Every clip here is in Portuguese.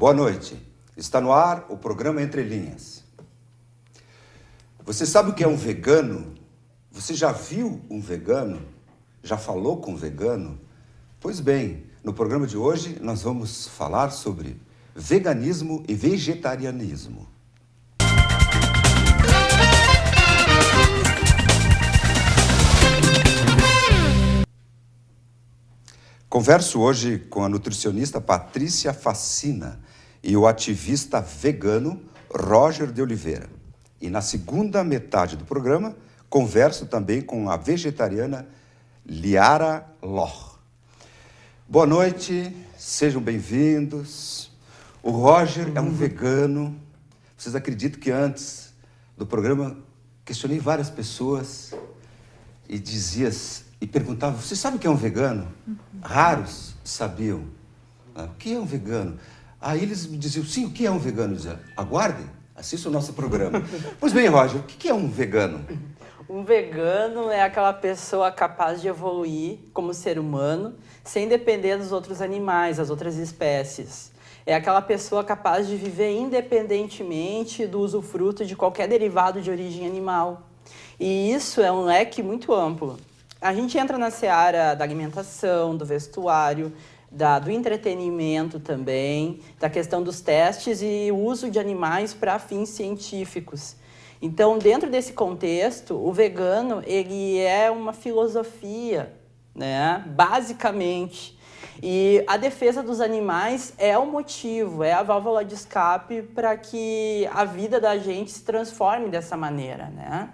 Boa noite. Está no ar o programa Entre Linhas. Você sabe o que é um vegano? Você já viu um vegano? Já falou com um vegano? Pois bem, no programa de hoje nós vamos falar sobre veganismo e vegetarianismo. Converso hoje com a nutricionista Patrícia Facina e o ativista vegano Roger de Oliveira. E na segunda metade do programa, converso também com a vegetariana Liara Loch. Boa noite, sejam bem-vindos. O Roger é um vegano. Vocês acreditam que antes do programa questionei várias pessoas e perguntava: você sabe o que é um vegano? Raros sabiam. O que é um vegano? Aí eles me diziam: sim, o que é um vegano? Eu dizia: aguardem, assista o nosso programa. Pois bem, Roger, o que é um vegano? Um vegano é aquela pessoa capaz de evoluir como ser humano sem depender dos outros animais, das outras espécies. É aquela pessoa capaz de viver independentemente do usufruto de qualquer derivado de origem animal. E isso é um leque muito amplo. A gente entra na seara da alimentação, do vestuário, do entretenimento também, da questão dos testes e o uso de animais para fins científicos. Então, dentro desse contexto, o vegano ele é uma filosofia, né? Basicamente. E a defesa dos animais é o motivo, é a válvula de escape para que a vida da gente se transforme dessa maneira, né?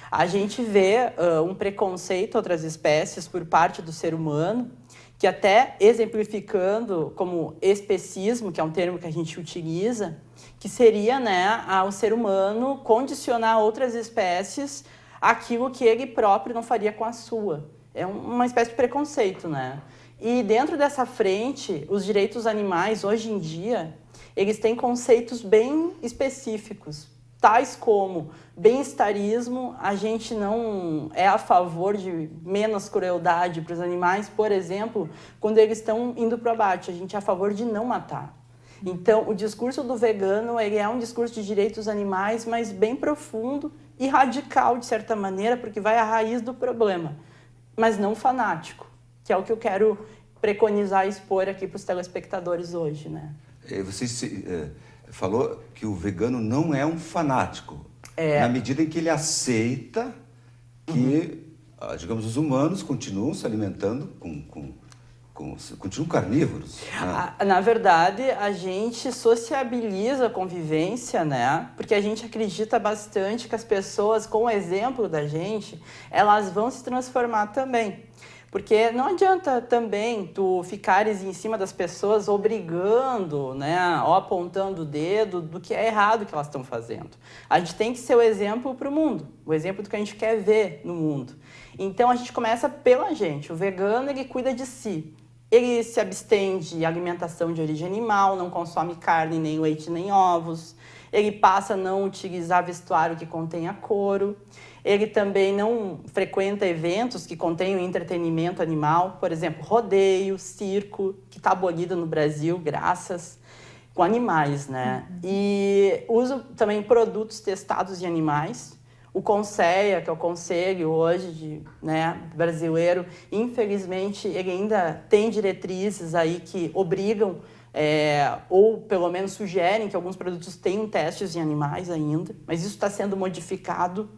A gente vê um preconceito a outras espécies por parte do ser humano, que até exemplificando como especismo, que é um termo que a gente utiliza, que seria, né, o ser humano condicionar outras espécies aquilo que ele próprio não faria com a sua. É uma espécie de preconceito, né? E dentro dessa frente, os direitos animais, hoje em dia, eles têm conceitos bem específicos, tais como bem-estarismo. A gente não é a favor de menos crueldade para os animais, por exemplo, quando eles estão indo para o abate. A gente é a favor de não matar. Então, o discurso do vegano ele é um discurso de direitos animais, mas bem profundo e radical, de certa maneira, porque vai à raiz do problema, mas não fanático, que é o que eu quero preconizar e expor aqui para os telespectadores hoje, né? Você falou que o vegano não é um fanático, na medida em que ele aceita que, digamos, os humanos continuam se alimentando continuam carnívoros. Né? Na verdade, a gente sociabiliza a convivência, né? Porque a gente acredita bastante que as pessoas, com o exemplo da gente, elas vão se transformar também. Porque não adianta também tu ficares em cima das pessoas obrigando, né, ou apontando o dedo do que é errado que elas estão fazendo. A gente tem que ser o exemplo para o mundo, o exemplo do que a gente quer ver no mundo. Então a gente começa pela gente. O vegano, ele cuida de si. Ele se abstém de alimentação de origem animal, não consome carne, nem leite, nem ovos. Ele passa a não utilizar vestuário que contenha couro. Ele também não frequenta eventos que contenham entretenimento animal, por exemplo, rodeio, circo, que está abolido no Brasil, graças com animais, né? E usa também produtos testados em animais. O CONSEA, que é o conselho hoje brasileiro, infelizmente, ele ainda tem diretrizes aí que obrigam ou pelo menos sugerem que alguns produtos tenham testes em animais ainda, mas isso está sendo modificado.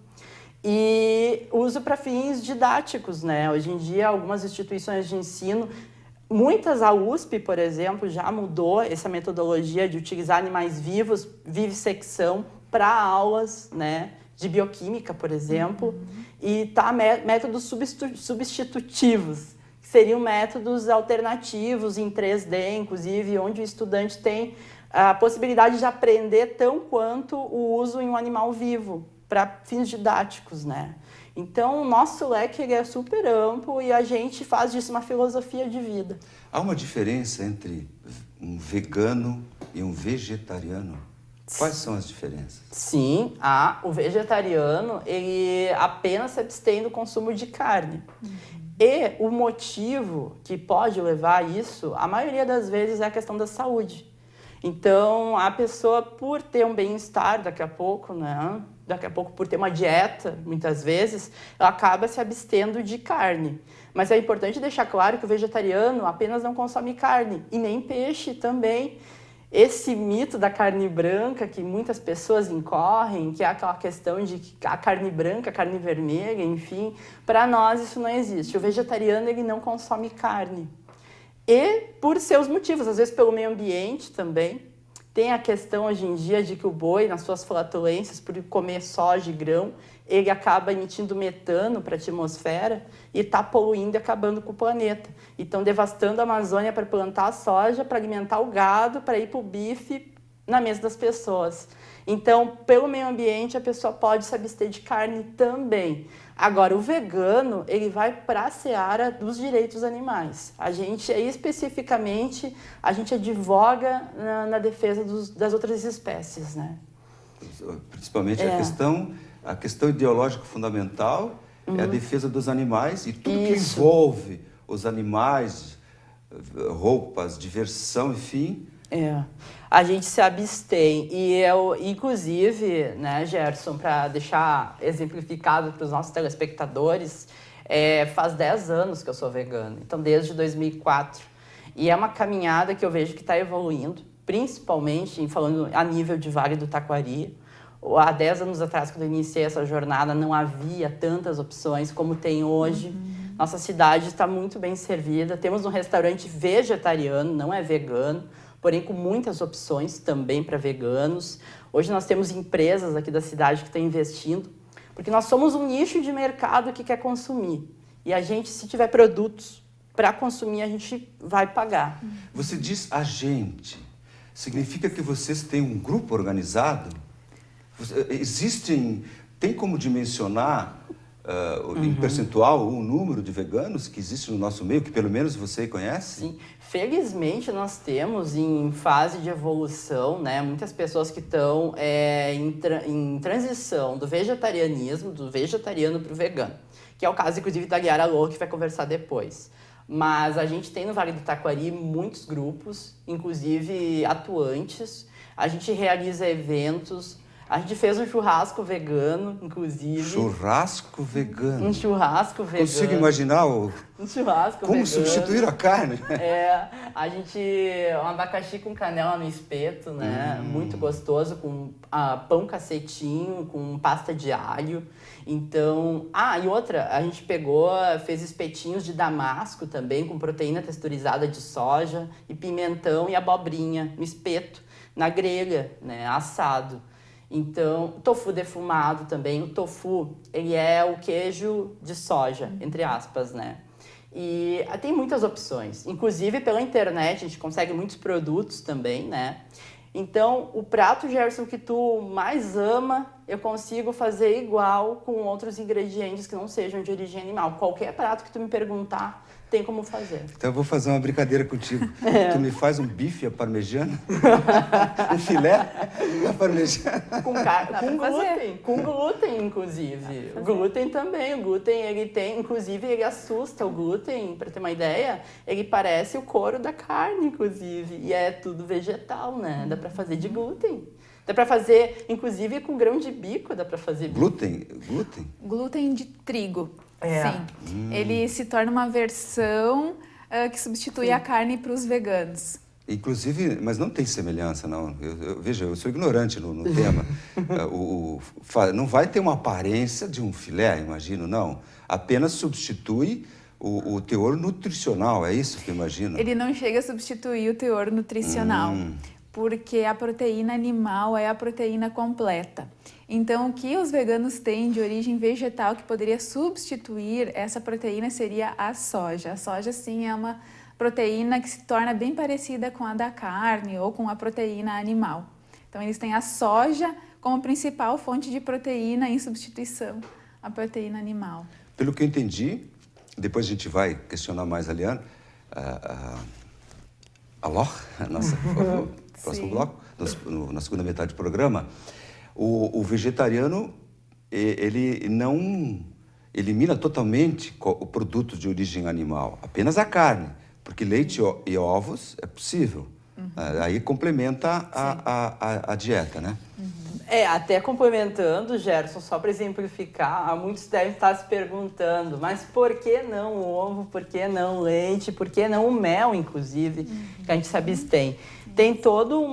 E uso para fins didáticos, né? Hoje em dia, algumas instituições de ensino, muitas, a USP, por exemplo, já mudou essa metodologia de utilizar animais vivos, vivissecção, para aulas, né, de bioquímica, por exemplo, e métodos substitutivos, que seriam métodos alternativos em 3D, inclusive, onde o estudante tem a possibilidade de aprender tão quanto o uso em um animal vivo, para fins didáticos, né? Então, o nosso leque ele é super amplo e a gente faz disso uma filosofia de vida. Há uma diferença entre um vegano e um vegetariano? Quais são as diferenças? Sim, o vegetariano ele apenas se abstém do consumo de carne. E o motivo que pode levar a isso, a maioria das vezes, é a questão da saúde. Então, a pessoa, por ter um bem-estar daqui a pouco, né? Daqui a pouco, por ter uma dieta, muitas vezes, ela acaba se abstendo de carne. Mas é importante deixar claro que o vegetariano apenas não consome carne, e nem peixe também. Esse mito da carne branca que muitas pessoas incorrem, que é aquela questão de que a carne branca, a carne vermelha, enfim, para nós isso não existe. O vegetariano, ele não consome carne. E por seus motivos, às vezes pelo meio ambiente também. Tem a questão hoje em dia de que o boi, nas suas flatulências, por comer soja e grão, ele acaba emitindo metano para a atmosfera e está poluindo e acabando com o planeta. E estão devastando a Amazônia para plantar soja, para alimentar o gado, para ir para o bife na mesa das pessoas. Então, pelo meio ambiente, a pessoa pode se abster de carne também. Agora, o vegano, ele vai para a seara dos direitos animais. A gente, especificamente, a gente advoga na defesa das outras espécies, né? Principalmente a questão ideológica fundamental é a defesa dos animais e tudo que envolve os animais, roupas, diversão, enfim. A gente se abstém. E eu, inclusive, né, Gerson, para deixar exemplificado para os nossos telespectadores, faz 10 anos que eu sou vegano, então desde 2004. E é uma caminhada que eu vejo que está evoluindo, principalmente falando a nível de Vale do Taquari. Há 10 anos atrás, quando eu iniciei essa jornada, não havia tantas opções como tem hoje. Nossa cidade está muito bem servida. Temos um restaurante vegetariano, não é vegano, porém com muitas opções também para veganos. Hoje nós temos empresas aqui da cidade que estão investindo, porque nós somos um nicho de mercado que quer consumir. E a gente, se tiver produtos para consumir, a gente vai pagar. Você diz a gente. Significa que vocês têm um grupo organizado? Tem como dimensionar em percentual o número de veganos que existe no nosso meio, que pelo menos você conhece? Sim. Felizmente, nós temos em fase de evolução, né, muitas pessoas que estão em transição do vegetarianismo, do vegetariano para o vegano, que é o caso, inclusive, da Liara Lô, que vai conversar depois. Mas a gente tem no Vale do Taquari muitos grupos, inclusive atuantes. A gente realiza eventos. A gente fez um churrasco vegano, inclusive. Churrasco vegano? Um churrasco vegano. Consigo imaginar um churrasco como vegano. substituir a carne. A gente... Um abacaxi com canela no espeto, né? Muito gostoso, com pão cacetinho, com pasta de alho. Então... e outra, a gente fez espetinhos de damasco também, com proteína texturizada de soja, e pimentão e abobrinha no espeto, na grelha, né? Assado. Então, tofu defumado também. O tofu, ele é o queijo de soja, entre aspas, né? E tem muitas opções. Inclusive, pela internet, a gente consegue muitos produtos também, né? Então, o prato, Gerson, que tu mais ama, eu consigo fazer igual com outros ingredientes que não sejam de origem animal. Qualquer prato que tu me perguntar, tem como fazer. Então eu vou fazer uma brincadeira contigo. Tu me faz um bife à parmegiana? Um filé à parmegiana? Com glúten, inclusive. O glúten também. O glúten, ele tem... Inclusive, ele assusta. O glúten, para ter uma ideia, ele parece o couro da carne, inclusive. E é tudo vegetal, né? Dá para fazer de glúten. Dá para fazer, inclusive, com grão de bico, dá para fazer bico. Glúten? Glúten de trigo. Sim. Ele se torna uma versão que substitui a carne para os veganos. Inclusive, mas não tem semelhança, não. Veja, eu sou ignorante no tema. Não vai ter uma aparência de um filé, imagino, não. Apenas substitui o teor nutricional, é isso que eu imagino? Ele não chega a substituir o teor nutricional, porque a proteína animal é a proteína completa. Então, o que os veganos têm de origem vegetal que poderia substituir essa proteína seria a soja. A soja, sim, é uma proteína que se torna bem parecida com a da carne ou com a proteína animal. Então, eles têm a soja como principal fonte de proteína em substituição à proteína animal. Pelo que eu entendi, depois a gente vai questionar mais a Liana, a Ló, nossa próximo bloco, na segunda metade do programa. O vegetariano, ele não elimina totalmente o produto de origem animal, apenas a carne, porque leite e ovos é possível. Aí complementa a dieta, né? Até complementando, Gerson, só para exemplificar, muitos devem estar se perguntando, mas por que não o ovo, por que não o leite, por que não o mel, inclusive, que a gente se abstém? Tem todo um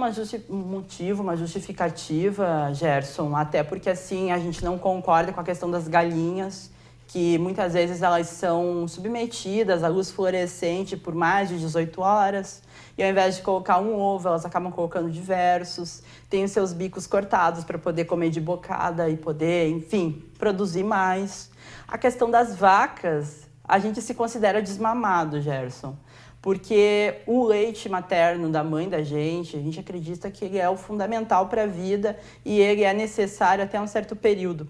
motivo, uma justificativa, Gerson, até porque assim a gente não concorda com a questão das galinhas, que muitas vezes elas são submetidas à luz fluorescente por mais de 18 horas, e ao invés de colocar um ovo, elas acabam colocando diversos, têm os seus bicos cortados para poder comer de bocada e poder, enfim, produzir mais. A questão das vacas, a gente se considera desmamado, Gerson, porque o leite materno da mãe da gente, a gente acredita que ele é o fundamental para a vida e ele é necessário até um certo período.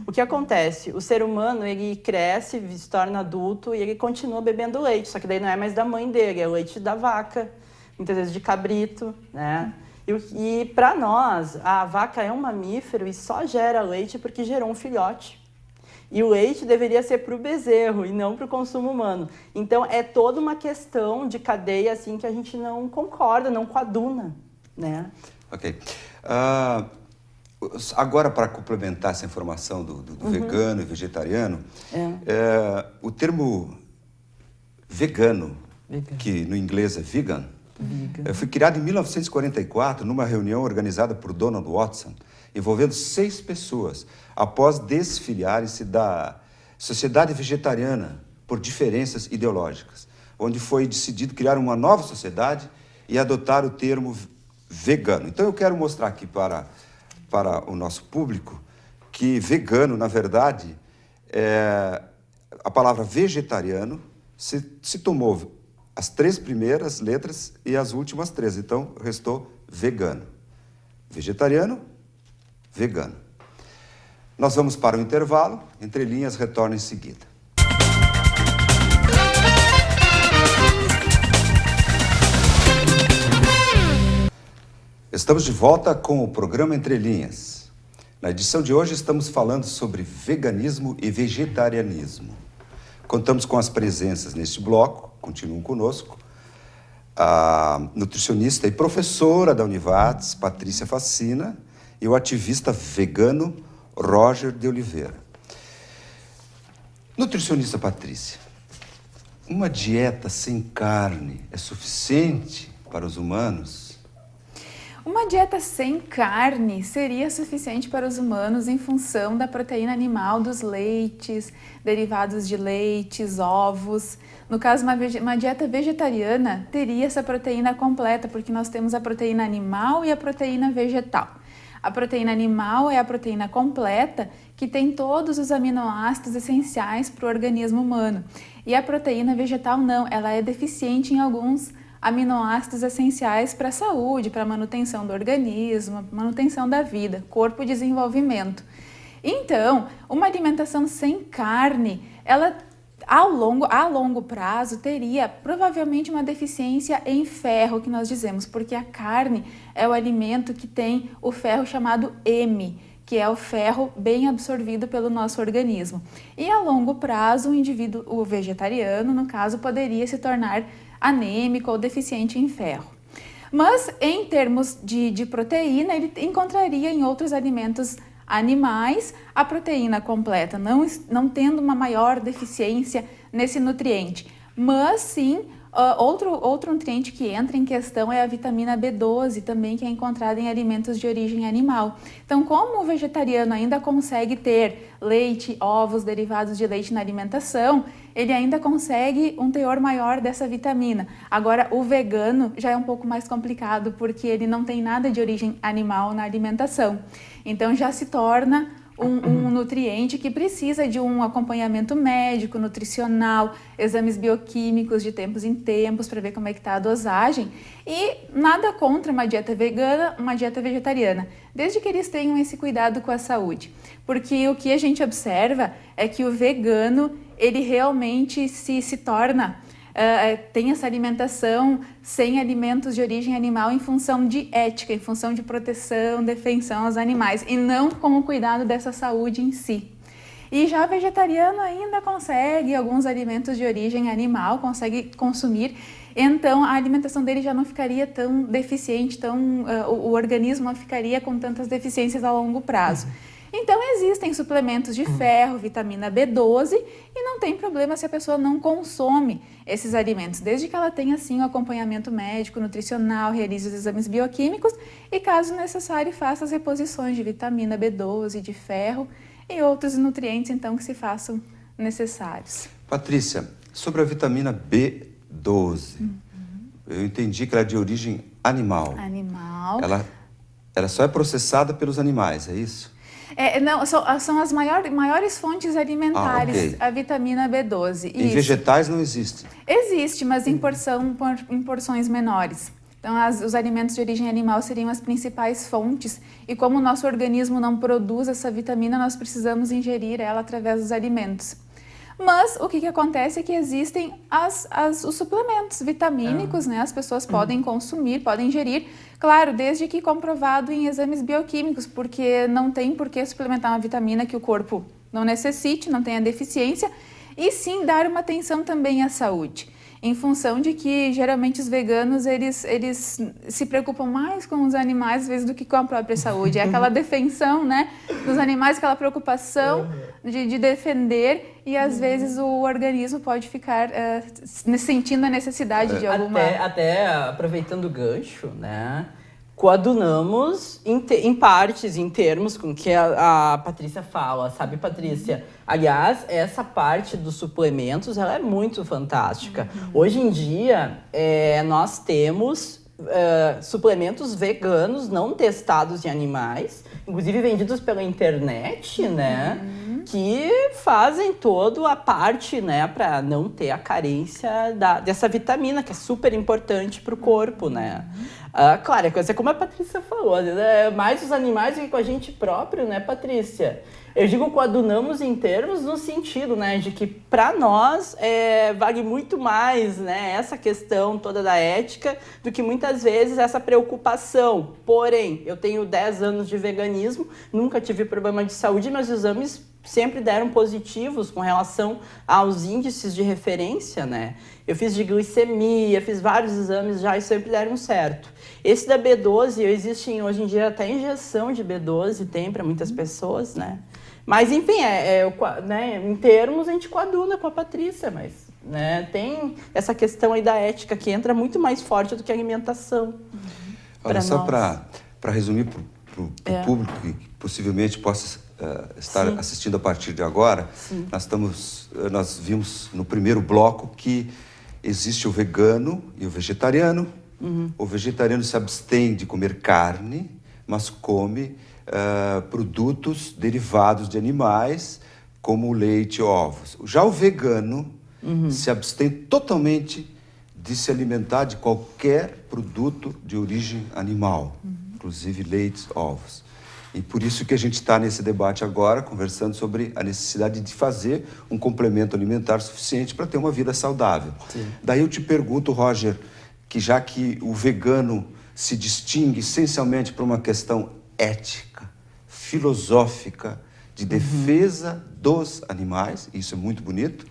O que acontece? O ser humano, ele cresce, se torna adulto e ele continua bebendo leite, só que daí não é mais da mãe dele, é o leite da vaca, muitas vezes de cabrito, né? E para nós, a vaca é um mamífero e só gera leite porque gerou um filhote. E o leite deveria ser para o bezerro e não para o consumo humano. Então, é toda uma questão de cadeia assim, que a gente não concorda, não coaduna, né? Ok. Agora, para complementar essa informação do vegano e vegetariano, o termo vegano, que no inglês é vegan, foi criado em 1944 numa reunião organizada por Donald Watson, envolvendo 6 pessoas, após desfiliarem-se da Sociedade Vegetariana por diferenças ideológicas, onde foi decidido criar uma nova sociedade e adotar o termo vegano. Então, eu quero mostrar aqui para o nosso público que vegano, na verdade, a palavra vegetariano se tomou as 3 primeiras letras e as últimas 3. Então, restou vegano. Vegetariano, vegano. Nós vamos para o intervalo. Entre Linhas retorna em seguida. Estamos de volta com o programa Entre Linhas. Na edição de hoje estamos falando sobre veganismo e vegetarianismo. Contamos com as presenças neste bloco, continuam conosco, a nutricionista e professora da Univates, Patrícia Facina, e o ativista vegano Roger de Oliveira. Nutricionista Patrícia, uma dieta sem carne é suficiente para os humanos? Uma dieta sem carne seria suficiente para os humanos em função da proteína animal dos leites, derivados de leites, ovos. No caso, uma dieta vegetariana teria essa proteína completa, porque nós temos a proteína animal e a proteína vegetal. A proteína animal é a proteína completa, que tem todos os aminoácidos essenciais para o organismo humano. E a proteína vegetal não, ela é deficiente em alguns aminoácidos essenciais para a saúde, para a manutenção do organismo, manutenção da vida, corpo e desenvolvimento. Então, uma alimentação sem carne, ela a longo prazo teria provavelmente uma deficiência em ferro, que nós dizemos, porque a carne é o alimento que tem o ferro chamado Heme, que é o ferro bem absorvido pelo nosso organismo. E a longo prazo, o vegetariano, no caso, poderia se tornar anêmico ou deficiente em ferro. Mas, em termos de proteína, ele encontraria em outros alimentos animais a proteína completa, não tendo uma maior deficiência nesse nutriente. Mas, sim, outro nutriente que entra em questão é a vitamina B12, também, que é encontrada em alimentos de origem animal. Então, como o vegetariano ainda consegue ter leite, ovos, derivados de leite na alimentação, ele ainda consegue um teor maior dessa vitamina. Agora, o vegano já é um pouco mais complicado, porque ele não tem nada de origem animal na alimentação. Então, já se torna um nutriente que precisa de um acompanhamento médico, nutricional, exames bioquímicos de tempos em tempos para ver como é que está a dosagem. E nada contra uma dieta vegana, uma dieta vegetariana, desde que eles tenham esse cuidado com a saúde. Porque o que a gente observa é que o vegano, ele realmente se torna, tem essa alimentação sem alimentos de origem animal em função de ética, em função de proteção, defensão aos animais, e não com o cuidado dessa saúde em si. E já vegetariano ainda consegue alguns alimentos de origem animal, consegue consumir. Então, a alimentação dele já não ficaria tão deficiente, o organismo não ficaria com tantas deficiências a longo prazo. Então, existem suplementos de ferro, vitamina B12, e não tem problema se a pessoa não consome esses alimentos, desde que ela tenha, sim, o acompanhamento médico, nutricional, realize os exames bioquímicos e, caso necessário, faça as reposições de vitamina B12, de ferro e outros nutrientes, então, que se façam necessários. Patrícia, sobre a vitamina B12, eu entendi que ela é de origem animal. Animal. Ela só é processada pelos animais, é isso? Não, são as maiores fontes alimentares, a vitamina B12. Em vegetais não existe? Existe, mas em porções menores. Então, os alimentos de origem animal seriam as principais fontes. E como o nosso organismo não produz essa vitamina, nós precisamos ingerir ela através dos alimentos. Mas o que acontece é que existem os suplementos vitamínicos, né? As pessoas podem consumir, podem ingerir, claro, desde que comprovado em exames bioquímicos, porque não tem por que suplementar uma vitamina que o corpo não necessite, não tenha deficiência, e sim dar uma atenção também à saúde. Em função de que, geralmente, os veganos, eles se preocupam mais com os animais, às vezes, do que com a própria saúde. É aquela defensão, né, dos animais, aquela preocupação de defender, e, às vezes, o organismo pode ficar sentindo a necessidade de alguma... Até aproveitando o gancho, né, coadunamos em partes, em termos com que a Patrícia fala, sabe, Patrícia? Aliás, essa parte dos suplementos, ela é muito fantástica. Hoje em dia, nós temos suplementos veganos não testados em animais, inclusive vendidos pela internet, né? Que fazem toda a parte, né, para não ter a carência dessa vitamina, que é super importante para o corpo, né? Claro, é coisa como a Patrícia falou, né? Mais os animais do que com a gente próprio, né, Patrícia? Eu digo coadunamos em termos no sentido, né, de que para nós vale muito mais, né, essa questão toda da ética do que muitas vezes essa preocupação. Porém, eu tenho 10 anos de veganismo, nunca tive problema de saúde, meus exames sempre deram positivos com relação aos índices de referência, né? Eu fiz de glicemia, fiz vários exames já e sempre deram certo. Esse da B12, existe hoje em dia até injeção de B12, tem para muitas pessoas, né? Mas, enfim, né, em termos, a gente coaduna com a Patrícia, mas, né, tem essa questão aí da ética que entra muito mais forte do que a alimentação. Olha, só para resumir para o público que possivelmente possa estar assistindo a partir de agora, nós vimos no primeiro bloco que existe o vegano e o vegetariano. O vegetariano se abstém de comer carne, mas come produtos derivados de animais, como leite e ovos. Já o vegano se abstém totalmente de se alimentar de qualquer produto de origem animal, inclusive leite, ovos. E por isso que a gente está nesse debate agora, conversando sobre a necessidade de fazer um complemento alimentar suficiente para ter uma vida saudável. Daí eu te pergunto, Roger, que já que o vegano se distingue essencialmente por uma questão ética, filosófica, de defesa dos animais, isso é muito bonito,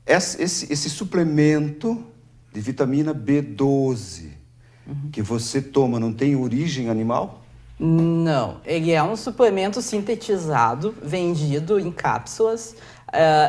esse suplemento de vitamina B12 que você toma não tem origem animal? Não, ele é um suplemento sintetizado, vendido em cápsulas.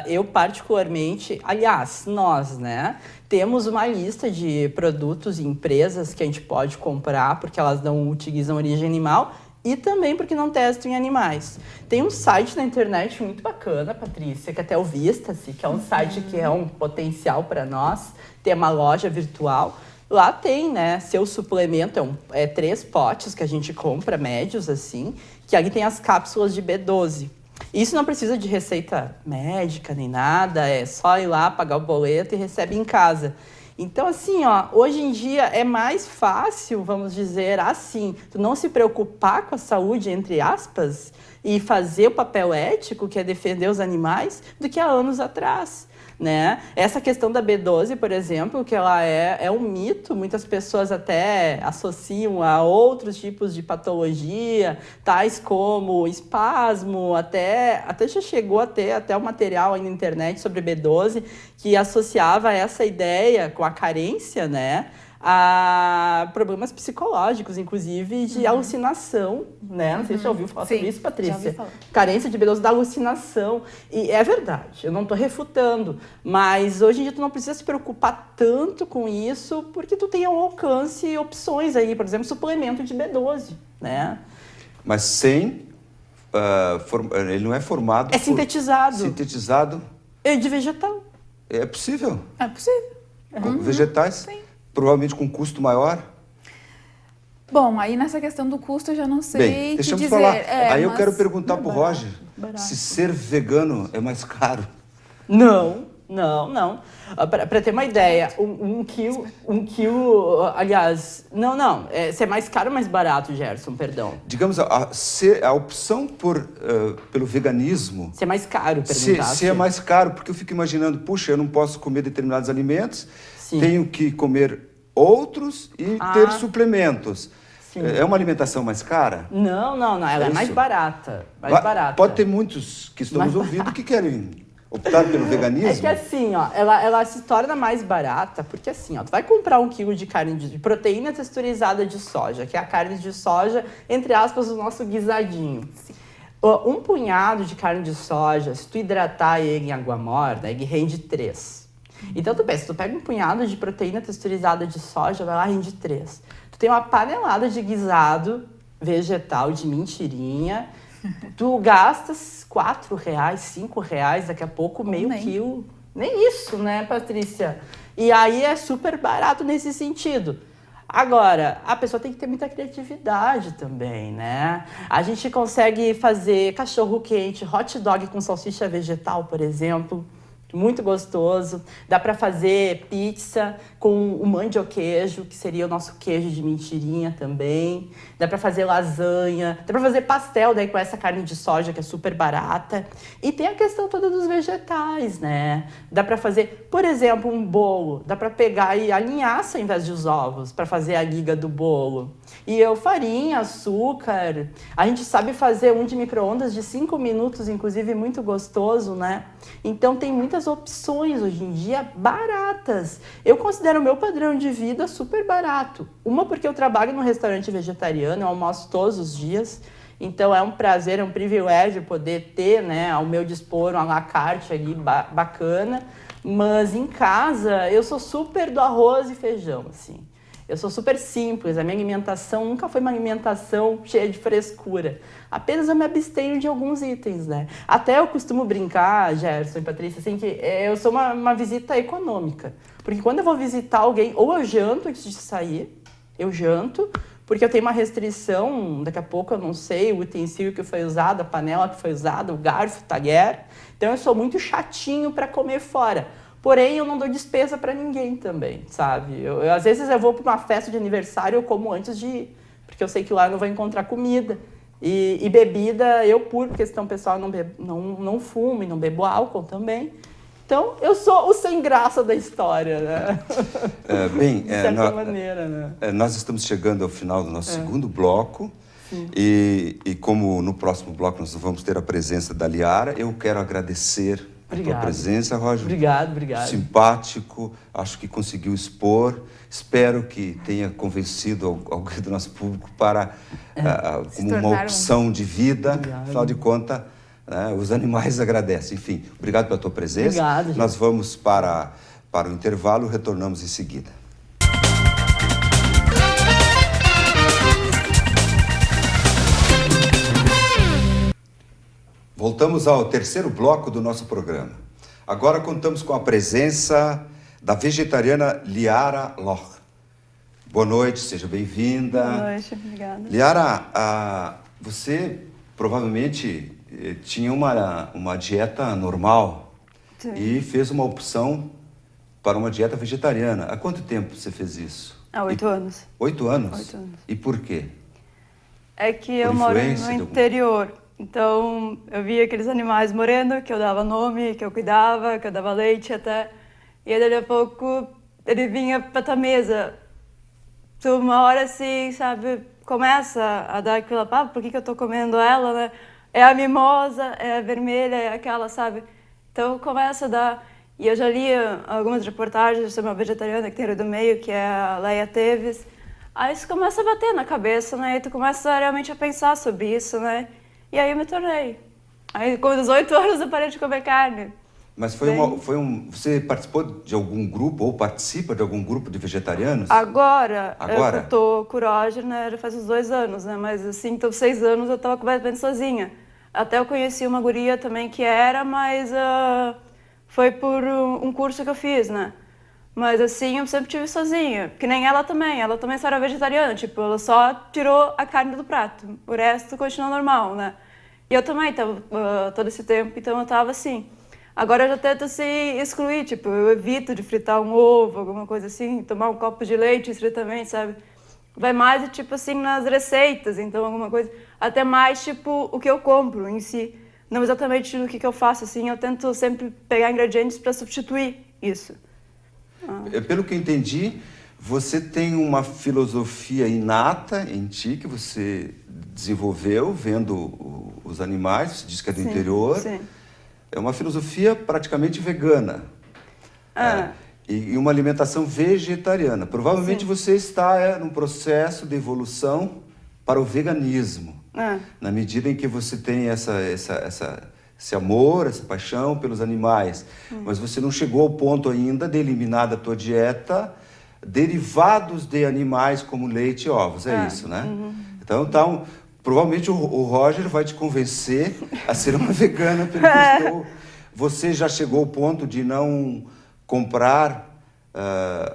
Eu particularmente, aliás, nós, né, temos uma lista de produtos e empresas que a gente pode comprar porque elas não utilizam origem animal e também porque não testam em animais. Tem um site na internet muito bacana, Patrícia, que até o Vista-se, que é um site que é um potencial para nós, tem uma loja virtual. Lá tem, né, seu suplemento, 3 potes que a gente compra, médios assim, que ali tem as cápsulas de B12. Isso não precisa de receita médica nem nada, é só ir lá, pagar o boleto e recebe em casa. Então, assim, hoje em dia é mais fácil, vamos dizer assim, tu não se preocupar com a saúde, entre aspas, e fazer o papel ético, que é defender os animais, do que há anos atrás. Né? Essa questão da B12, por exemplo, que ela é um mito, muitas pessoas até associam a outros tipos de patologia, tais como espasmo, até já chegou a ter até um material aí na internet sobre B12 que associava essa ideia com a carência, né? A problemas psicológicos, inclusive de alucinação, né? Não sei se você já ouviu falar sobre isso, Patrícia. Já ouvi falar. Carência de B12 da alucinação. E é verdade, eu não estou refutando, mas hoje em dia tu não precisa se preocupar tanto com isso, porque tu tem ao alcance opções aí, por exemplo, suplemento de B12, né? Mas sem... ele não é formado... É sintetizado. Sintetizado. É de vegetal. É possível. É possível. Com vegetais. Sim. Provavelmente com custo maior. Bom, aí nessa questão do custo eu já não sei Bem, te deixa eu dizer. falar. Aí eu quero perguntar é pro barato, Roger barato. se ser vegano é mais caro. Não. Para ter uma ideia, um quilo, aliás, ser mais caro ou mais barato, Gerson, perdão? Digamos, a opção pelo veganismo... Ser mais caro, perguntaste? Se é mais caro, porque eu fico imaginando, puxa, eu não posso comer determinados alimentos, Sim. tenho que comer outros e ter suplementos. Sim. É uma alimentação mais cara? Não, ela é mais Isso. barata. Pode ter muitos que estão nos ouvindo que querem optar pelo veganismo. É que assim, ó, ela se torna mais barata, porque assim, ó, tu vai comprar 1 quilo de carne de proteína texturizada de soja, que é a carne de soja, entre aspas, o nosso guisadinho. Um punhado de carne de soja, se tu hidratar ele em água morna, ele rende 3. Então tu pensa, tu pega um punhado de proteína texturizada de soja, vai lá, rende 3. Tu tem uma panelada de guisado vegetal de mentirinha, tu gastas R$4, R$5, daqui a pouco meio quilo. Nem isso, né, Patrícia? E aí é super barato nesse sentido. Agora, a pessoa tem que ter muita criatividade também, né? A gente consegue fazer cachorro quente, hot dog com salsicha vegetal, por exemplo. Muito gostoso. Dá para fazer pizza com o mandioqueijo, que seria o nosso queijo de mentirinha também. Dá para fazer lasanha. Dá para fazer pastel daí com essa carne de soja, que é super barata. E tem a questão toda dos vegetais, né? Dá para fazer, por exemplo, um bolo. Dá para pegar e a linhaça ao invés de os ovos, para fazer a liga do bolo. E farinha, açúcar. A gente sabe fazer um de micro-ondas de 5 minutos, inclusive muito gostoso, né? Então tem muitas opções hoje em dia baratas. Eu considero o meu padrão de vida super barato. Uma porque eu trabalho num restaurante vegetariano, eu almoço todos os dias. Então é um prazer, é um privilégio poder ter, né, ao meu dispor um à la carte ali bacana. Mas em casa eu sou super do arroz e feijão, assim. Eu sou super simples, a minha alimentação nunca foi uma alimentação cheia de frescura. Apenas eu me abstenho de alguns itens, né? Até eu costumo brincar, Gerson e Patrícia, assim, que eu sou uma visita econômica. Porque quando eu vou visitar alguém, ou eu janto antes de sair, eu janto, porque eu tenho uma restrição, daqui a pouco eu não sei o utensílio que foi usado, a panela que foi usada, o garfo, o talher. Então eu sou muito chatinho para comer fora. Porém, eu não dou despesa para ninguém também, sabe? Às vezes eu vou para uma festa de aniversário, eu como antes de ir, porque eu sei que lá eu não vou encontrar comida. E bebida, eu por questão pessoal não fumo e não bebo álcool também. Então, eu sou o sem graça da história, né? De certa maneira, né? Nós estamos chegando ao final do nosso segundo bloco. E como no próximo bloco nós vamos ter a presença da Liara, eu quero agradecer a tua presença, Roger. Obrigado. Simpático, acho que conseguiu expor. Espero que tenha convencido alguém do nosso público para como uma opção de vida. Afinal de contas, né, os animais agradecem. Enfim, obrigado pela tua presença. Obrigado, gente. Nós vamos para o intervalo, retornamos em seguida. Voltamos ao terceiro bloco do nosso programa. Agora contamos com a presença da vegetariana Liara Loch. Boa noite, seja bem-vinda. Boa noite, obrigada. Liara, você provavelmente tinha uma dieta normal. Sim. E fez uma opção para uma dieta vegetariana. Há quanto tempo você fez isso? Há 8 anos. 8 anos? 8 anos. E por quê? É que eu moro no interior Então, eu via aqueles animais morrendo, que eu dava nome, que eu cuidava, que eu dava leite até. E aí, daqui a pouco, ele vinha pra tua mesa. Tu, uma hora assim, sabe, começa a dar aquela, por que eu tô comendo ela, né? É a mimosa, é a vermelha, é aquela, sabe? Então, começa a dar... E eu já li algumas reportagens sobre uma vegetariana que tem do meio, que é a Leia Teves. Aí isso começa a bater na cabeça, né? E tu começa realmente a pensar sobre isso, né? E aí eu me tornei. Aí com 18 anos eu parei de comer carne. Mas você participou de algum grupo ou participa de algum grupo de vegetarianos? Agora? Eu tô com o Roger, né? Já faz uns 2 anos, né? Mas assim, então 6 anos eu tava completamente sozinha. Até eu conheci uma guria também que era, mas foi por um curso que eu fiz, né? Mas assim, eu sempre tive sozinha, que nem ela também só era vegetariana, tipo, ela só tirou a carne do prato, o resto continua normal, né? E eu também tava todo esse tempo, então eu tava assim. Agora eu já tento assim, excluir, tipo, eu evito de fritar um ovo, alguma coisa assim, tomar um copo de leite estritamente, sabe? Vai mais, tipo assim, nas receitas, então alguma coisa, até mais, tipo, o que eu compro em si. Não exatamente o que eu faço, assim, eu tento sempre pegar ingredientes para substituir isso. Pelo que eu entendi, você tem uma filosofia inata em ti que você desenvolveu vendo os animais, você diz que é do interior. Sim. É uma filosofia praticamente vegana. E uma alimentação vegetariana. Provavelmente você está num processo de evolução para o veganismo. Na medida em que você tem esse amor, essa paixão pelos animais. Mas você não chegou ao ponto ainda de eliminar da tua dieta derivados de animais como leite e ovos. É isso, né? Então, provavelmente o Roger vai te convencer a ser uma vegana. Pelo que você já chegou ao ponto de não comprar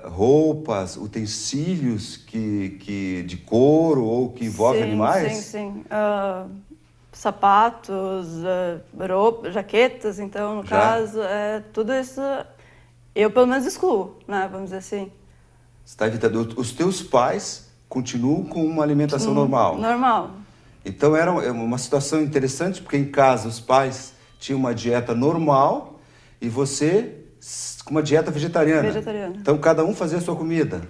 roupas, utensílios de couro ou que envolvem animais? Sim. Sapatos, roupas, jaquetas, então, no caso, tudo isso eu pelo menos excluo, né? Vamos dizer assim. Você está evitando. Os teus pais continuam com uma alimentação normal? Normal. Então era uma situação interessante, porque em casa os pais tinham uma dieta normal e você com uma dieta vegetariana. Então cada um fazia a sua comida.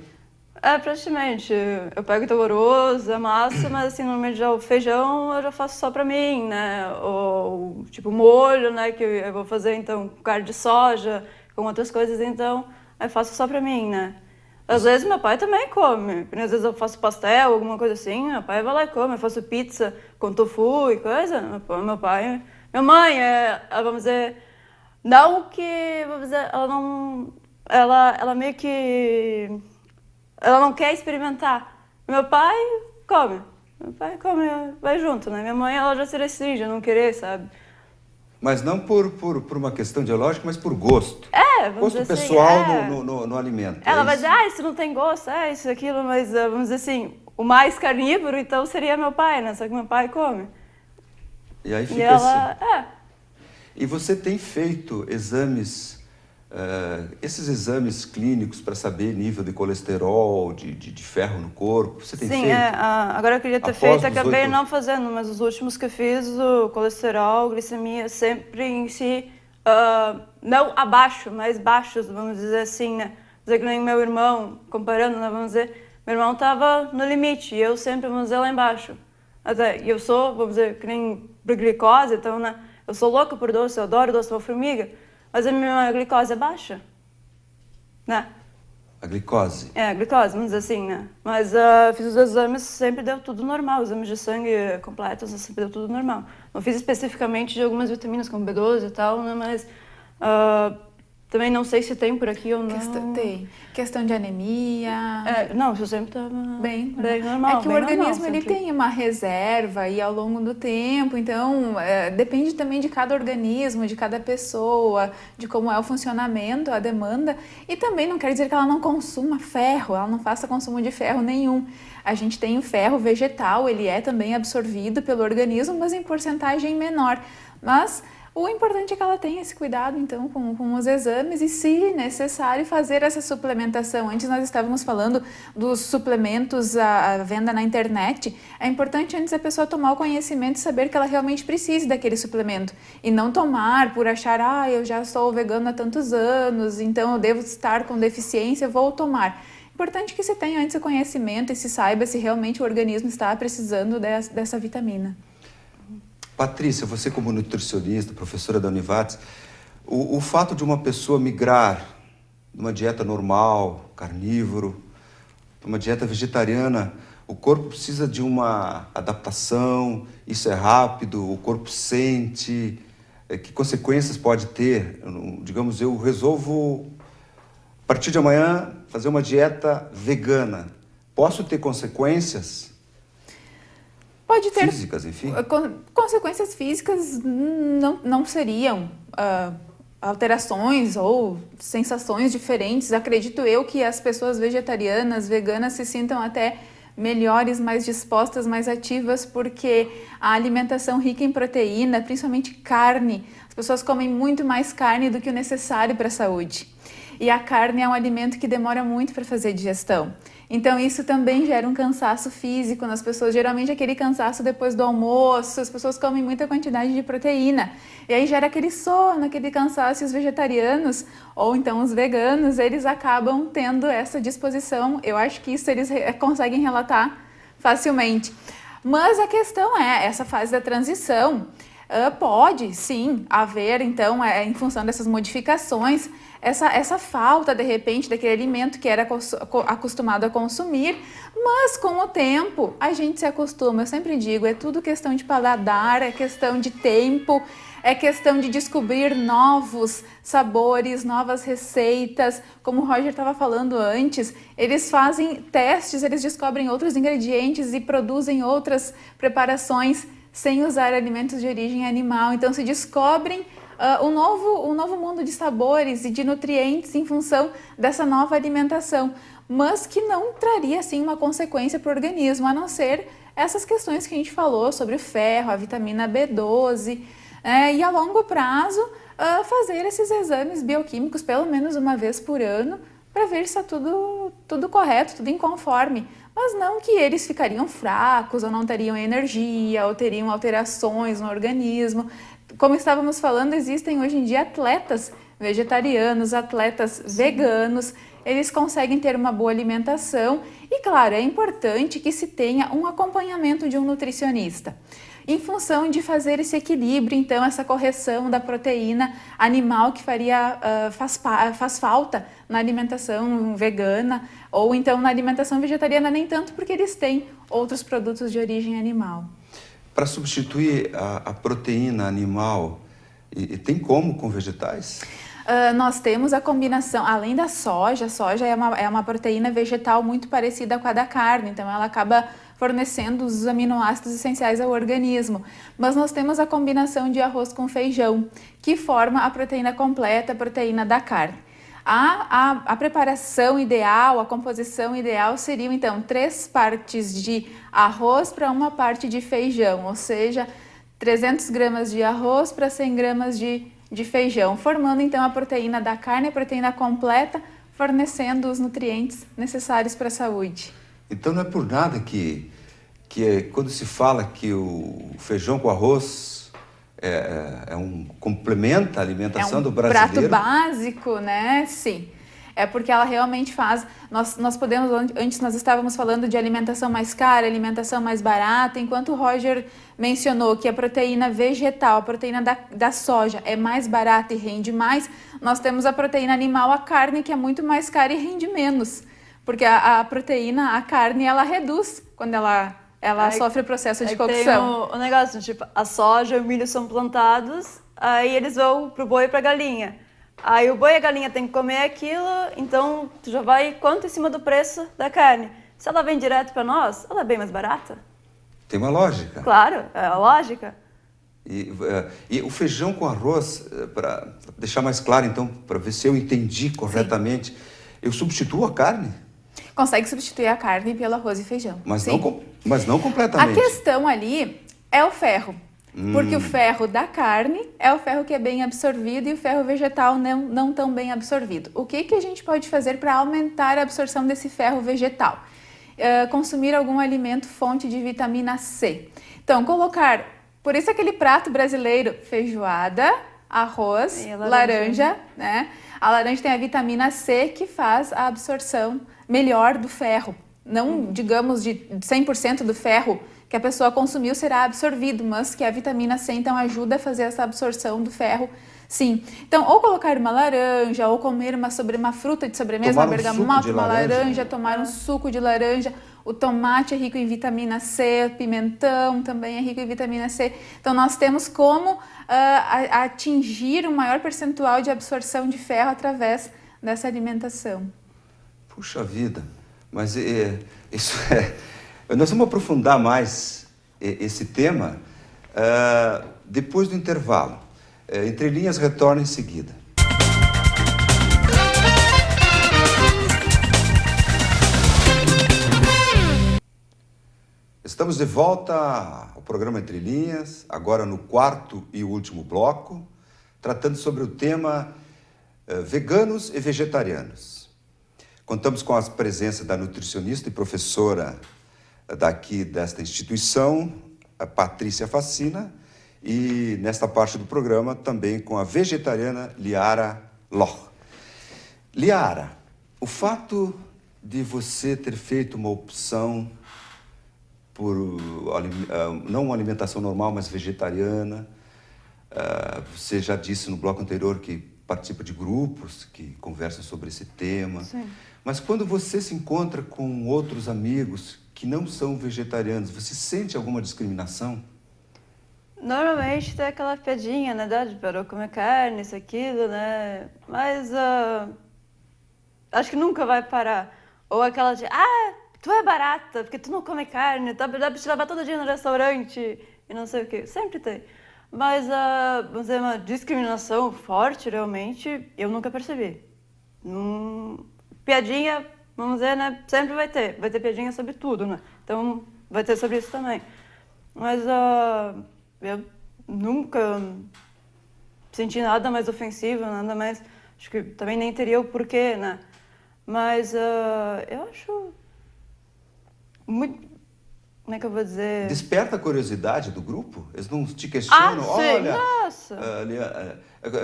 Praticamente. Eu pego o arroz, a massa, mas assim, normalmente já o feijão eu já faço só pra mim, né? Ou tipo molho, né? Que eu vou fazer então com carne de soja, com outras coisas, então eu faço só pra mim, né? Às vezes meu pai também come. Às vezes eu faço pastel, alguma coisa assim, meu pai vai lá e come. Eu faço pizza com tofu e coisa. Meu pai... Minha mãe, vamos dizer... Não que, vamos dizer, ela não... Ela meio que... Ela não quer experimentar. Meu pai come. Meu pai come, vai junto, né? Minha mãe, ela já se restringe a não querer, sabe? Mas não por uma questão ideológica, mas por gosto. Vamos gosto dizer pessoal assim, no alimento. Ela vai dizer, isso não tem gosto, isso, aquilo, mas vamos dizer assim, o mais carnívoro, então, seria meu pai, né? Só que meu pai come. E aí fica e ela, assim. E você tem feito exames, esses exames clínicos para saber nível de colesterol, de ferro no corpo? Você tem feito? Sim, agora eu queria ter feito, acabei não fazendo, mas os últimos que eu fiz, o colesterol, glicemia, sempre em si, não abaixo, mas baixos, vamos dizer assim, né? Dizer que nem meu irmão, comparando, né? Vamos dizer, meu irmão estava no limite, e eu sempre, vamos dizer, lá embaixo. E eu sou, vamos dizer, que nem por glicose, então, né? Eu sou louca por doce, eu adoro doce, uma formiga, mas a minha glicose é baixa, né? A glicose? A glicose, vamos dizer assim, né? Mas fiz os exames, sempre deu tudo normal, exames de sangue completos, sempre deu tudo normal. Não fiz especificamente de algumas vitaminas, como B12 e tal, né? Mas também não sei se tem por aqui ou não. Tem. Questão de anemia. Não, eu sempre estava bem normal. É que o organismo ele tem uma reserva e ao longo do tempo, então depende também de cada organismo, de cada pessoa, de como é o funcionamento, a demanda. E também não quer dizer que ela não consuma ferro, ela não faça consumo de ferro nenhum. A gente tem o ferro vegetal, ele é também absorvido pelo organismo, mas em porcentagem menor. Mas O importante é que ela tenha esse cuidado, então, com os exames e, se necessário, fazer essa suplementação. Antes nós estávamos falando dos suplementos à venda na internet. É importante antes a pessoa tomar o conhecimento e saber que ela realmente precisa daquele suplemento. E não tomar por achar, eu já sou vegano há tantos anos, então eu devo estar com deficiência, vou tomar. Importante que se tenha antes o conhecimento e se saiba se realmente o organismo está precisando dessa vitamina. Patrícia, você como nutricionista, professora da Univates, o fato de uma pessoa migrar de uma dieta normal, carnívoro, para uma dieta vegetariana, o corpo precisa de uma adaptação, isso é rápido, o corpo sente, que consequências pode ter? Digamos, eu resolvo, a partir de amanhã, fazer uma dieta vegana. Posso ter consequências? Pode ter físicas, enfim? Consequências físicas não seriam alterações ou sensações diferentes. Acredito eu que as pessoas vegetarianas, veganas se sintam até melhores, mais dispostas, mais ativas, porque a alimentação rica em proteína, principalmente carne, as pessoas comem muito mais carne do que o necessário para a saúde. E a carne é um alimento que demora muito para fazer digestão. Então isso também gera um cansaço físico nas pessoas, geralmente aquele cansaço depois do almoço, as pessoas comem muita quantidade de proteína. E aí gera aquele sono, aquele cansaço, e os vegetarianos, ou então os veganos, eles acabam tendo essa disposição. Eu acho que isso eles conseguem relatar facilmente. Mas a questão é, essa fase da transição, pode sim haver, então, em função dessas modificações, essa falta, de repente, daquele alimento que era acostumado a consumir, mas com o tempo a gente se acostuma. Eu sempre digo, é tudo questão de paladar, é questão de tempo, é questão de descobrir novos sabores, novas receitas. Como o Roger estava falando antes, eles fazem testes, eles descobrem outros ingredientes e produzem outras preparações sem usar alimentos de origem animal. Então se descobrem um novo mundo de sabores e de nutrientes em função dessa nova alimentação, mas que não traria assim uma consequência para o organismo, a não ser essas questões que a gente falou sobre o ferro, a vitamina B12, e a longo prazo fazer esses exames bioquímicos pelo menos uma vez por ano para ver se está tudo correto, tudo em conforme. Mas não que eles ficariam fracos, ou não teriam energia, ou teriam alterações no organismo. Como estávamos falando, existem hoje em dia atletas vegetarianos, atletas veganos, eles conseguem ter uma boa alimentação e, claro, é importante que se tenha um acompanhamento de um nutricionista, em função de fazer esse equilíbrio, então, essa correção da proteína animal que faz falta na alimentação vegana, ou então na alimentação vegetariana nem tanto, porque eles têm outros produtos de origem animal. Para substituir a proteína animal, e tem como com vegetais? Nós temos a combinação, além da soja, a soja é uma proteína vegetal muito parecida com a da carne, então ela acaba fornecendo os aminoácidos essenciais ao organismo. Mas nós temos a combinação de arroz com feijão, que forma a proteína completa, a proteína da carne. A preparação ideal, a composição ideal seriam então 3 partes de arroz para 1 parte de feijão, ou seja, 300 gramas de arroz para 100 gramas de feijão, formando então a proteína da carne, a proteína completa, fornecendo os nutrientes necessários para a saúde. Então não é por nada que quando se fala que o feijão com arroz complementa a alimentação do brasileiro. É um prato básico, né? Sim. É porque ela realmente faz... Nós podemos... Antes nós estávamos falando de alimentação mais cara, alimentação mais barata, enquanto o Roger mencionou que a proteína vegetal, a proteína da soja é mais barata e rende mais, nós temos a proteína animal, a carne, que é muito mais cara e rende menos. Porque a proteína, a carne, ela reduz quando ela sofre o processo de cocção. Tem o negócio, tipo, a soja e o milho são plantados, aí eles vão pro boi e pra galinha. Aí o boi e a galinha tem que comer aquilo, então tu já vai quanto em cima do preço da carne. Se ela vem direto para nós, ela é bem mais barata. Tem uma lógica. Claro, é a lógica. E o feijão com arroz, para deixar mais claro então, para ver se eu entendi corretamente, sim, eu substituo a carne? Consegue substituir a carne pelo arroz e feijão. Mas não completamente. A questão ali é o ferro. Porque o ferro da carne é o ferro que é bem absorvido e o ferro vegetal não tão bem absorvido. O que a gente pode fazer para aumentar a absorção desse ferro vegetal? Consumir algum alimento fonte de vitamina C. Então, colocar, por isso aquele prato brasileiro, feijoada, arroz, laranja, né? A laranja tem a vitamina C que faz a absorção melhor do ferro. Não, digamos, de 100% do ferro que a pessoa consumiu será absorvido, mas que a vitamina C, então, ajuda a fazer essa absorção do ferro, sim. Então, ou colocar uma laranja, ou comer uma fruta de sobremesa, uma bergamota, uma laranja, tomar um suco de laranja. O tomate é rico em vitamina C, o pimentão também é rico em vitamina C. Então, nós temos como atingir um maior percentual de absorção de ferro através dessa alimentação. Puxa vida, mas isso é... Nós vamos aprofundar mais esse tema depois do intervalo. Entre Linhas retorna em seguida. Estamos de volta ao programa Entre Linhas, agora no quarto e último bloco, tratando sobre o tema veganos e vegetarianos. Contamos com a presença da nutricionista e professora daqui desta instituição, a Patrícia Facina, e nesta parte do programa também com a vegetariana Liara Loch. Liara, o fato de você ter feito uma opção por não uma alimentação normal, mas vegetariana, você já disse no bloco anterior que participa de grupos que conversam sobre esse tema. Sim. Mas quando você se encontra com outros amigos que não são vegetarianos, você sente alguma discriminação? Normalmente tem aquela piadinha, né, de parou comer carne, isso, aquilo, né, mas acho que nunca vai parar. Ou aquela de, tu é barata, porque tu não come carne, dá pra te levar todo dia no restaurante e não sei o quê. Sempre tem. Mas, vamos dizer, uma discriminação forte, realmente, eu nunca percebi. Piadinha, vamos dizer, né, sempre vai ter. Vai ter piadinha sobre tudo, né? Então, vai ter sobre isso também. Mas, eu nunca senti nada mais ofensivo, nada mais... Acho que também nem teria o porquê, né? Mas, eu acho... muito, como é que eu vou dizer? Desperta a curiosidade do grupo? Eles não te questionam? Sim, olha, nossa!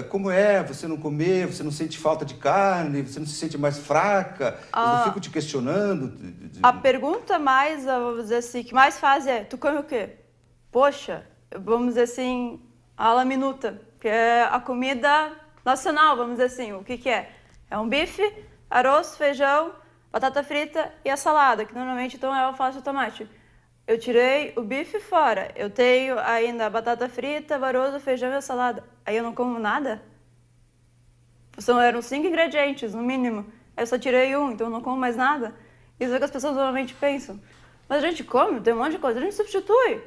Como é você não comer, você não sente falta de carne, você não se sente mais fraca? Eles não ficam te questionando? A pergunta mais, vamos dizer assim, que mais faz é, tu come o quê? Poxa, vamos dizer assim, a la minuta, que é a comida nacional, vamos dizer assim. O que é? É um bife, arroz, feijão, batata frita e a salada, que normalmente então é alface e tomate. Eu tirei o bife fora, eu tenho ainda a batata frita, o arroz, o feijão e a salada. Aí eu não como nada? Eram 5 ingredientes, no mínimo. Aí eu só tirei um, então eu não como mais nada. Isso é o que as pessoas normalmente pensam. Mas a gente come, tem um monte de coisa, a gente substitui.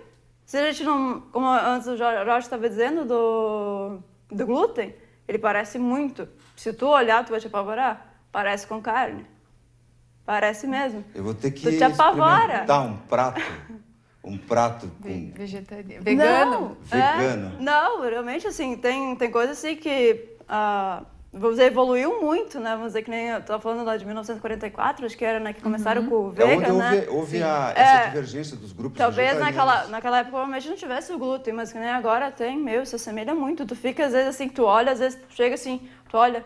Se a gente não, como antes o Jorge estava dizendo do glúten, ele parece muito. Se tu olhar, tu vai te apavorar. Parece com carne. Parece mesmo. Eu vou ter que tu te apavora. experimentar um prato com... Vegetariano. Vegano? Não, Vegano. Não, realmente assim, tem coisas assim que, vamos dizer, evoluiu muito, né? Vamos dizer que nem eu estava falando lá de 1944, acho que era, né, que começaram com o vegan, onde né? houve essa divergência dos grupos Talvez vegetarianos. naquela época provavelmente não tivesse o glúten, mas que nem agora tem, se assemelha muito. Tu fica, às vezes, assim, tu olha, às vezes tu chega assim, tu olha,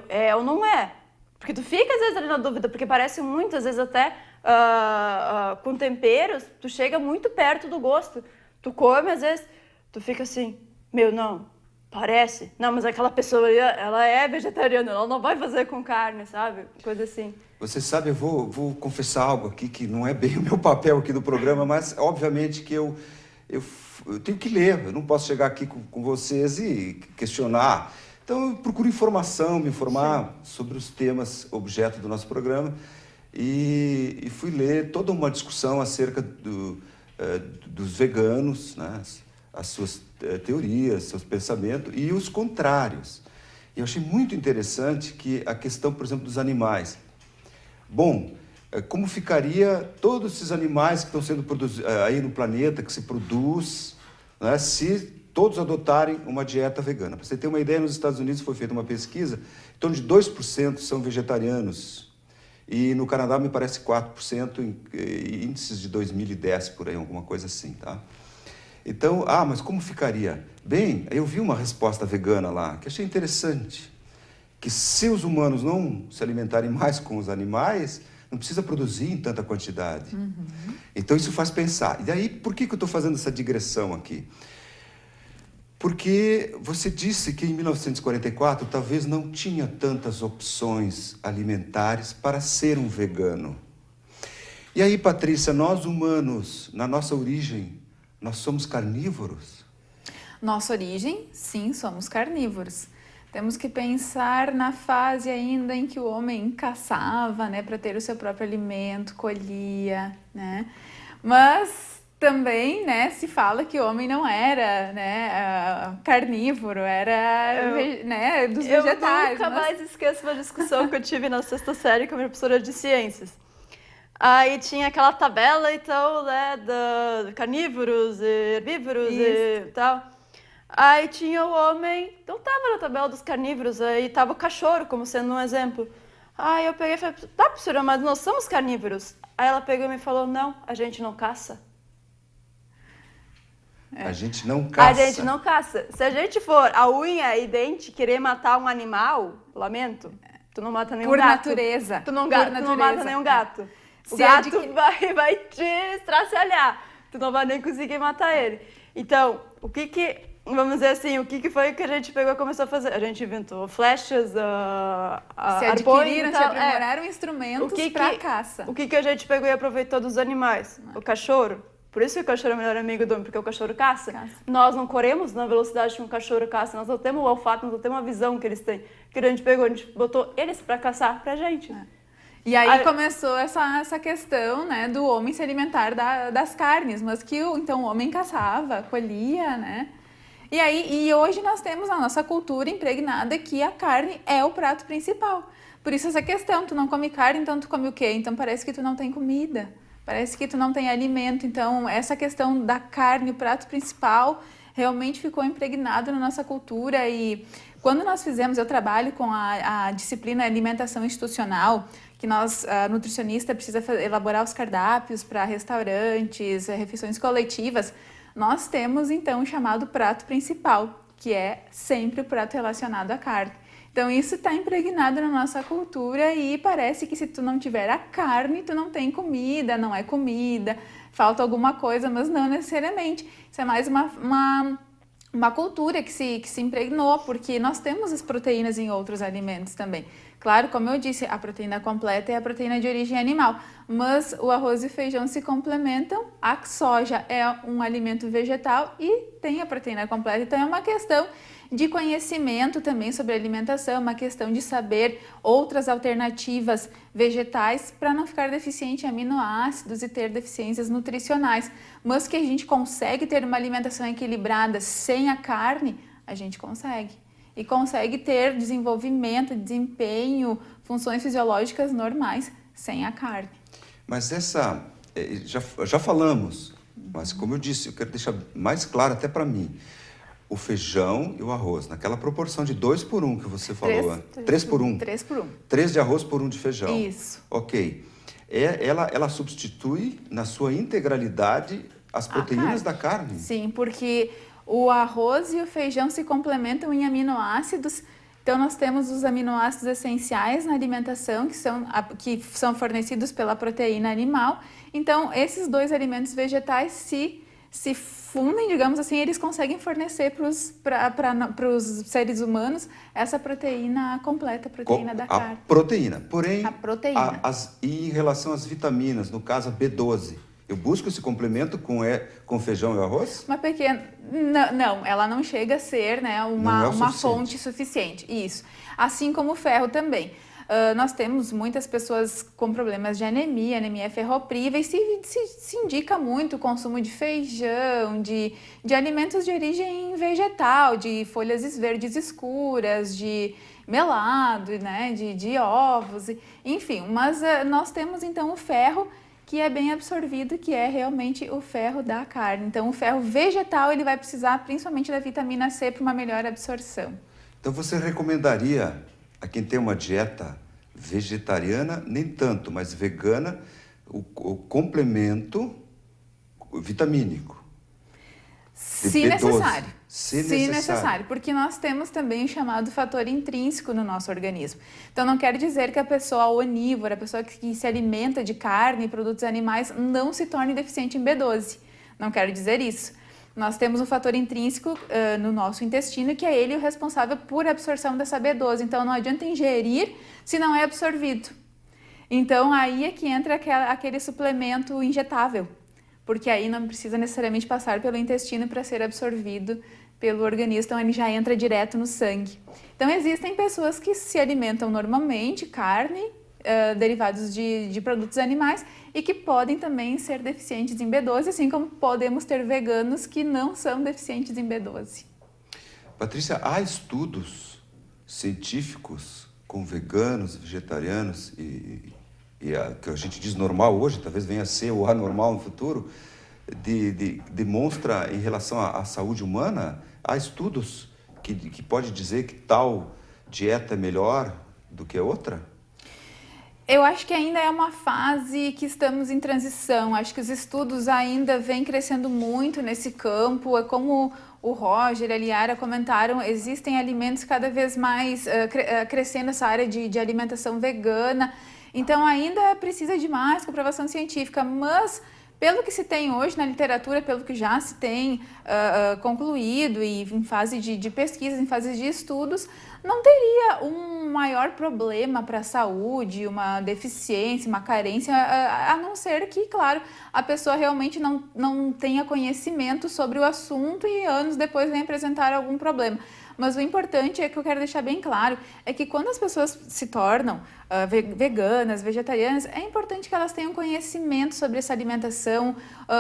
é ou não é? Porque tu fica, às vezes, ali na dúvida, porque parece muito, às vezes até com temperos, tu chega muito perto do gosto. Tu come, às vezes, tu fica assim, não, parece. Não, mas aquela pessoa ali, ela é vegetariana, ela não vai fazer com carne, sabe? Coisa assim. Você sabe, eu vou confessar algo aqui que não é bem o meu papel aqui no programa, mas obviamente que eu tenho que ler, eu não posso chegar aqui com vocês e questionar. Então eu procuro informação, me informar sobre os temas objeto do nosso programa e fui ler toda uma discussão acerca dos veganos, né? As suas teorias, seus pensamentos e os contrários. E eu achei muito interessante que a questão, por exemplo, dos animais. Bom, como ficaria todos esses animais que estão sendo produzidos aí no planeta, que se produz, né, se todos adotarem uma dieta vegana. Para você ter uma ideia, nos Estados Unidos foi feita uma pesquisa, em torno de 2% são vegetarianos. E no Canadá, me parece 4%, em índices de 2010, por aí, alguma coisa assim, tá? Então, mas como ficaria? Bem, eu vi uma resposta vegana lá, que achei interessante, que se os humanos não se alimentarem mais com os animais, não precisa produzir em tanta quantidade. Então, isso faz pensar. E daí, por que eu estou fazendo essa digressão aqui? Porque você disse que em 1944 talvez não tinha tantas opções alimentares para ser um vegano. E aí, Patrícia, nós humanos, na nossa origem, nós somos carnívoros? Nossa origem, sim, somos carnívoros. Temos que pensar na fase ainda em que o homem caçava, né, para ter o seu próprio alimento, colhia, né? Mas também, né, se fala que o homem não era, né, carnívoro, era, né, dos vegetais. Eu nunca mais esqueço uma discussão que eu tive na 6ª série com a minha professora de ciências. Aí tinha aquela tabela, então, né, de carnívoros e herbívoros e tal. Aí tinha o homem, não tava na tabela dos carnívoros, aí tava o cachorro como sendo um exemplo. Aí eu peguei e falei, tá, professora, mas nós somos carnívoros. Aí ela pegou e me falou, não, a gente não caça. A gente não caça. A gente não caça. Se a gente for a unha e dente querer matar um animal, lamento, tu não mata nenhum por gato. Natureza. Tu não mata nenhum gato. O gato vai te estraçalhar. Tu não vai nem conseguir matar ele. Então, vamos dizer assim, o que foi que a gente pegou e começou a fazer? A gente inventou flechas, se adquiriram, se aprimoraram instrumentos para caça. O que a gente pegou e aproveitou dos animais? O cachorro. Por isso que o cachorro é o melhor amigo do homem, porque o cachorro caça. Nós não corremos na velocidade que um cachorro caça, nós não temos o olfato, nós não temos a visão que eles têm. Que a gente pegou, a gente botou eles para caçar pra gente. E aí começou essa questão, né, do homem se alimentar das carnes, mas que então o homem caçava, colhia, né? E hoje nós temos a nossa cultura impregnada que a carne é o prato principal. Por isso essa questão, tu não come carne, então tu come o quê? Então parece que tu não tem comida. Parece que tu não tem alimento, então essa questão da carne, o prato principal, realmente ficou impregnado na nossa cultura. E quando nós eu trabalho com a disciplina alimentação institucional, que a nutricionista precisa elaborar os cardápios para restaurantes, refeições coletivas, nós temos então o chamado prato principal, que é sempre o prato relacionado à carne. Então isso está impregnado na nossa cultura e parece que se tu não tiver a carne, tu não tem comida, não é comida, falta alguma coisa, mas não necessariamente. Isso é mais uma cultura que se impregnou, porque nós temos as proteínas em outros alimentos também. Claro, como eu disse, a proteína completa é a proteína de origem animal, mas o arroz e o feijão se complementam, a soja é um alimento vegetal e tem a proteína completa. Então é uma questão de conhecimento também sobre alimentação, uma questão de saber outras alternativas vegetais para não ficar deficiente em aminoácidos e ter deficiências nutricionais. Mas que a gente consegue ter uma alimentação equilibrada sem a carne, a gente consegue. E consegue ter desenvolvimento, desempenho, funções fisiológicas normais sem a carne. Mas já falamos, mas como eu disse, eu quero deixar mais claro até para mim. O feijão e o arroz, naquela proporção de 2:1 que você falou. 3:1. 3:1. 3 de arroz por 1 de feijão. Isso. Ok. Ela substitui, na sua integralidade, as proteínas da carne? Sim, porque o arroz e o feijão se complementam em aminoácidos. Então, nós temos os aminoácidos essenciais na alimentação, que são fornecidos pela proteína animal. Então, esses dois alimentos vegetais se fundem, digamos assim, eles conseguem fornecer para os seres humanos essa proteína completa, a proteína da carne. A proteína. Porém, a proteína. E em relação às vitaminas, no caso a B12, eu busco esse complemento com feijão e arroz? Uma pequena... Não, ela não chega a ser, né, uma fonte suficiente. Isso. Assim como o ferro também. Nós temos muitas pessoas com problemas de anemia ferropriva, e se indica muito o consumo de feijão, de alimentos de origem vegetal, de folhas verdes escuras, de melado, né, de ovos, enfim. Mas nós temos então o ferro, que é bem absorvido, que é realmente o ferro da carne. Então, o ferro vegetal ele vai precisar principalmente da vitamina C para uma melhor absorção. Então você recomendaria a quem tem uma dieta vegetariana, nem tanto, mas vegana, o complemento vitamínico? Se necessário. Se necessário, porque nós temos também o chamado fator intrínseco no nosso organismo. Então, não quer dizer que a pessoa onívora, a pessoa que se alimenta de carne e produtos animais, não se torne deficiente em B12. Não quero dizer isso. Nós temos um fator intrínseco no nosso intestino, que é ele o responsável por absorção dessa B12. Então, não adianta ingerir se não é absorvido. Então, aí é que entra aquele suplemento injetável, porque aí não precisa necessariamente passar pelo intestino para ser absorvido pelo organismo, então ele já entra direto no sangue. Então existem pessoas que se alimentam normalmente, carne, derivados de produtos animais, e que podem também ser deficientes em B12, assim como podemos ter veganos que não são deficientes em B12. Patrícia, há estudos científicos com veganos, vegetarianos que a gente diz normal hoje, talvez venha a ser o anormal no futuro, demonstra em relação à saúde humana, há estudos que pode dizer que tal dieta é melhor do que outra? Eu acho que ainda é uma fase que estamos em transição. Acho que os estudos ainda vêm crescendo muito nesse campo. É como o Roger e a Liara comentaram, existem alimentos cada vez mais crescendo essa área de alimentação vegana. Então ainda precisa de mais comprovação científica, mas pelo que se tem hoje na literatura, pelo que já se tem concluído e em fase de pesquisas, em fase de estudos, não teria um maior problema para a saúde, uma deficiência, uma carência, a não ser que, claro, a pessoa realmente não tenha conhecimento sobre o assunto e anos depois venha apresentar algum problema. Mas o importante é que eu quero deixar bem claro, é que quando as pessoas se tornam veganas, vegetarianas, é importante que elas tenham conhecimento sobre essa alimentação,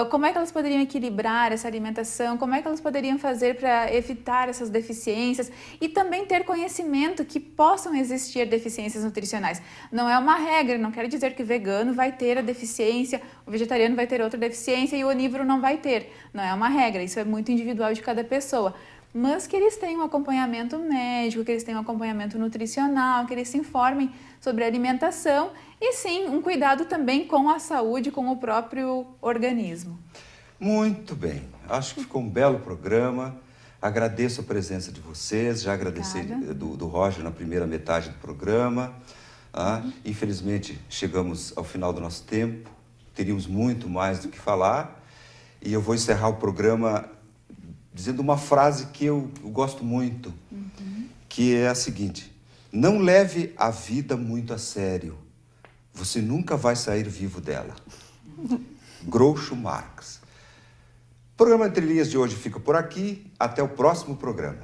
como é que elas poderiam equilibrar essa alimentação, como é que elas poderiam fazer para evitar essas deficiências e também ter conhecimento que possam existir deficiências nutricionais. Não é uma regra, não quer dizer que o vegano vai ter a deficiência, o vegetariano vai ter outra deficiência e o onívoro não vai ter. Não é uma regra, isso é muito individual de cada pessoa. Mas que eles tenham um acompanhamento médico, que eles tenham um acompanhamento nutricional, que eles se informem sobre a alimentação e sim, um cuidado também com a saúde, com o próprio organismo. Muito bem, acho que ficou um belo programa. Agradeço a presença de vocês, já agradeci do Roger na primeira metade do programa. Infelizmente, chegamos ao final do nosso tempo, teríamos muito mais do que falar e eu vou encerrar o programa dizendo uma frase que eu gosto muito, que é a seguinte: não leve a vida muito a sério, você nunca vai sair vivo dela. Groucho Marx. O programa Entre Linhas de hoje fica por aqui, até o próximo programa.